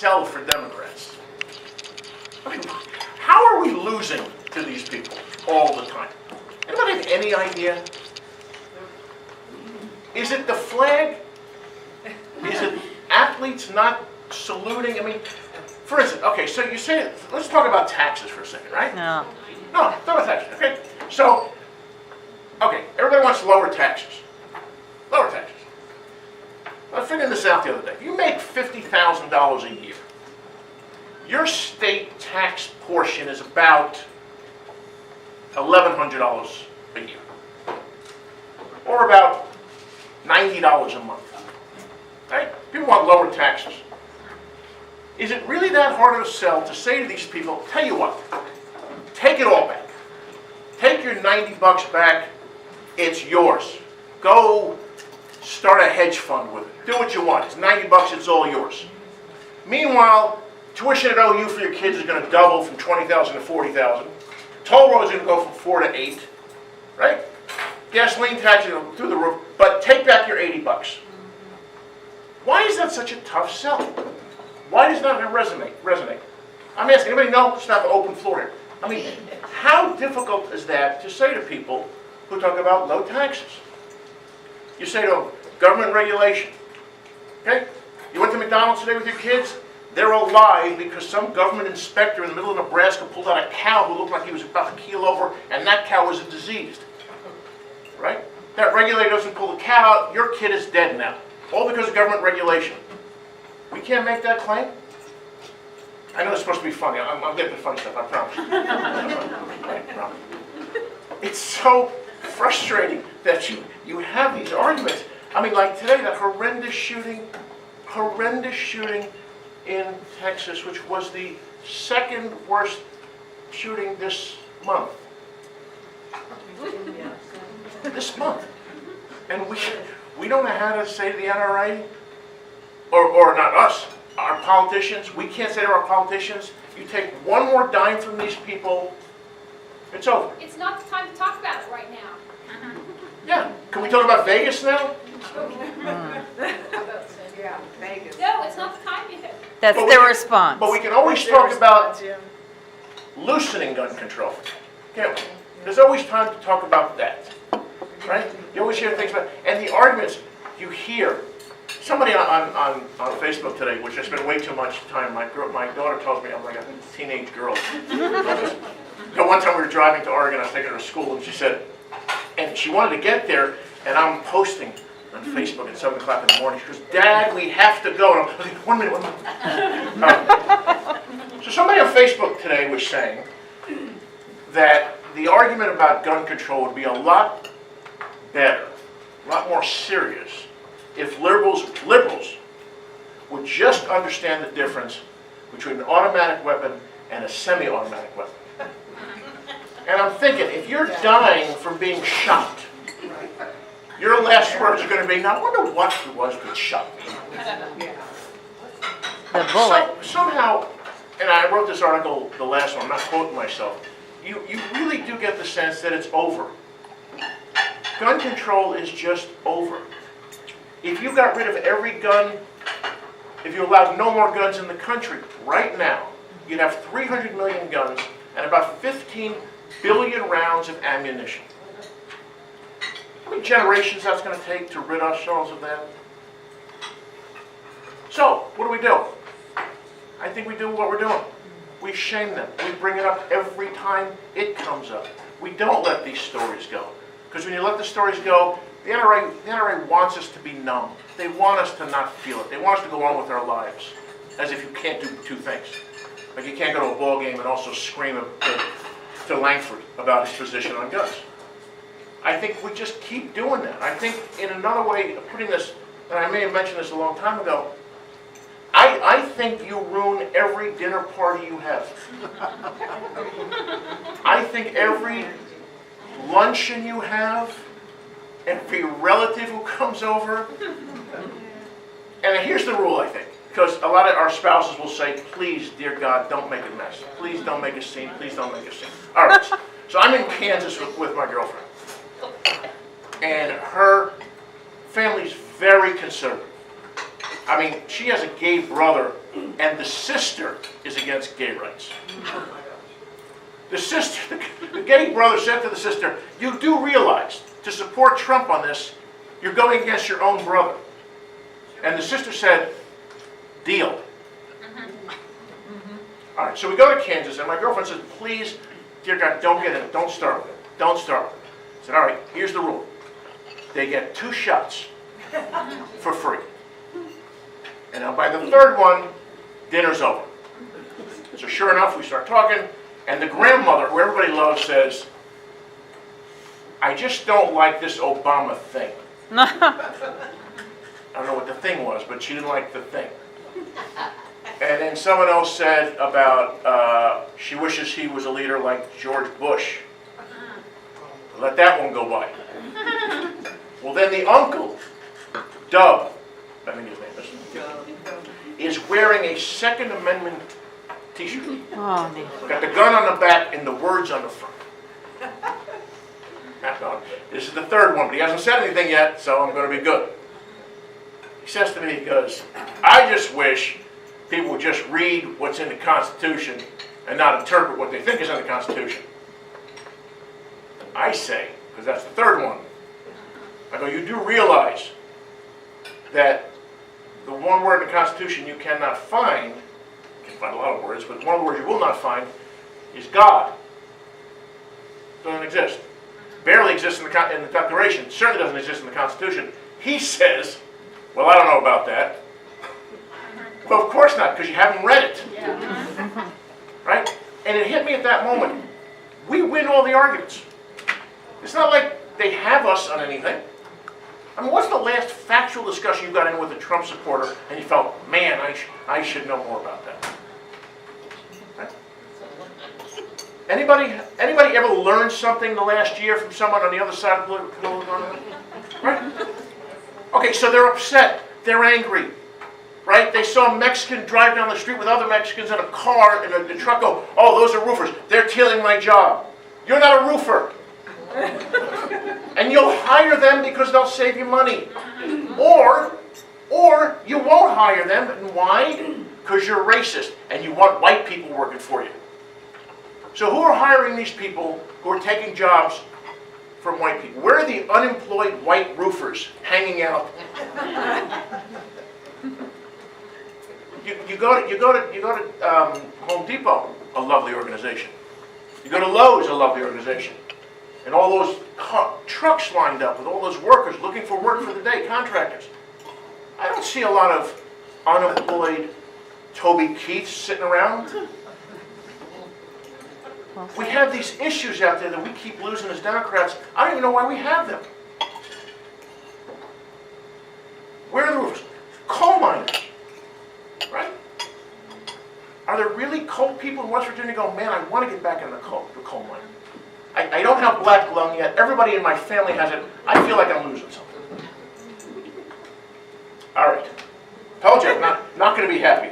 sell for Democrats. I mean, how are we losing to these people all the time? Anybody have any idea? Is it the flag? Is it athletes not saluting? I mean, for instance, okay, so you say, let's talk about taxes for a second, right? No. No, talk about taxes, okay? So, okay, everybody wants lower taxes. Lower taxes. I figured this out the other day. You make $50,000 a year. Your state tax portion is about $1,100 a year, or about $90 a month. Right? People want lower taxes. Is it really that hard of a sell to say to these people, tell you what, take it all back. Take your 90 bucks back, it's yours. Go start a hedge fund with it. Do what you want. It's 90 bucks, it's all yours. Meanwhile, tuition at OU for your kids is going to double from 20,000 to 40,000. Toll roads are going to go from 4 to 8, right? Gasoline tax is going to go through the roof, but take back your 80 bucks. Why is that such a tough sell? Why does that not resonate? I'm asking, anybody know? It's not an open floor here. I mean, how difficult is that to say to people who talk about low taxes? You say to them, government regulation. Okay? You went to McDonald's today with your kids? They're alive because some government inspector in the middle of Nebraska pulled out a cow who looked like he was about to keel over, and that cow was diseased. Right? That regulator doesn't pull the cow out, your kid is dead now. All because of government regulation. We can't make that claim? I know it's supposed to be funny. I'm getting the funny stuff, I promise. I promise. It's so frustrating that you have these arguments. I mean, like today, that horrendous shooting in Texas, which was the second worst shooting this month. This month. And we don't know how to say to the NRA, or not us, our politicians, we can't say to our politicians, you take one more dime from these people, it's over. It's not the time to talk about it right now. Yeah, can we talk about Vegas now? Yeah, Vegas. No, it's not the time yet. That's their response. But we can always talk about loosening gun control, can't we? There's always time to talk about that, right? You always hear things about, and the arguments you hear. Somebody on Facebook today, which I spent way too much time, my daughter tells me I'm like a teenage girl. One time we were driving to Oregon, I was taking her to school, and she said, and she wanted to get there, and I'm posting on Facebook at 7 o'clock in the morning. She goes, Dad, we have to go. And I'm like, 1 minute. So somebody on Facebook today was saying that the argument about gun control would be a lot better, a lot more serious, if liberals would just understand the difference between an automatic weapon and a semi-automatic weapon. And I'm thinking, if you're dying from being shot, your last words are going to be, now I wonder what it was that shot me. The bullet. So, somehow, and I wrote this article, the last one, I'm not quoting myself, you really do get the sense that it's over. Gun control is just over. If you got rid of every gun, if you allowed no more guns in the country right now, you'd have 300 million guns and about 15 billion rounds of ammunition. How many generations that's going to take to rid ourselves of that? So, what do? I think we do what we're doing. We shame them. We bring it up every time it comes up. We don't let these stories go. Because when you let the stories go, the NRA wants us to be numb. They want us to not feel it. They want us to go on with our lives as if you can't do two things. Like you can't go to a ball game and also scream to Langford about his position on guns. I think we just keep doing that. I think in another way of putting this, and I may have mentioned this a long time ago, I think you ruin every dinner party you have. I think every luncheon you have, every relative who comes over. And here's the rule, I think, because a lot of our spouses will say, please, dear God, don't make a mess. Please don't make a scene. Please don't make a scene. All right, so I'm in Kansas with my girlfriend. And her family's very conservative. I mean, she has a gay brother and the sister is against gay rights. The sister, the gay brother said to the sister, "You do realize, to support Trump on this, you're going against your own brother." And the sister said, "Deal." All right, so we go to Kansas, and my girlfriend says, "Please, dear God, don't get it. Don't start with it. Don't start with it." I said, "All right, here's the rule. They get 2 shots for free. And now by the 3rd one, dinner's over." So sure enough, we start talking, and the grandmother, who everybody loves, says, "I just don't like this Obama thing." I don't know what the thing was, but she didn't like the thing. And then someone else said about she wishes he was a leader like George Bush. Let that one go by. Well, then the uncle, Dub, I think his name is wearing a Second Amendment t-shirt. Oh, no. Got the gun on the back and the words on the front. This is the 3rd one, but he hasn't said anything yet, so I'm going to be good. He says to me, he goes, "I just wish people would just read what's in the Constitution and not interpret what they think is in the Constitution." I say, because that's the 3rd one, I go, "You do realize that the one word in the Constitution you cannot find, you can find a lot of words, but one of the words you will not find is God. Doesn't exist. Barely exists in the Declaration, certainly doesn't exist in the Constitution." He says, "Well, I don't know about that." Well, of course not, because you haven't read it. Right? And it hit me at that moment. We win all the arguments. It's not like they have us on anything. I mean, what's the last factual discussion you got in with a Trump supporter and you felt, "Man, I should know more about that"? Right? Anybody ever learned something the last year from someone on the other side of the political? Right? Okay, so they're upset. They're angry. Right? They saw a Mexican drive down the street with other Mexicans in a car, and the truck go, "Oh, those are roofers. They're stealing my job." You're not a roofer. And you'll hire them because they'll save you money. Or you won't hire them. And why? Because you're racist and you want white people working for you. So who are hiring these people who are taking jobs from white people? Where are the unemployed white roofers hanging out? You go to Home Depot, a lovely organization. You go to Lowe's, a lovely organization. And all those trucks lined up with all those workers looking for work for the day, contractors. I don't see a lot of unemployed Toby Keiths sitting around. We have these issues out there that we keep losing as Democrats. I don't even know why we have them. Where are the roofers? Coal miners. Right? Are there really coal people in West Virginia go, "Man, I want to get back in the coal mine. I don't have black lung yet. Everybody in my family has it. I feel like I'm losing something." All right. Told you, I'm not going to be happy.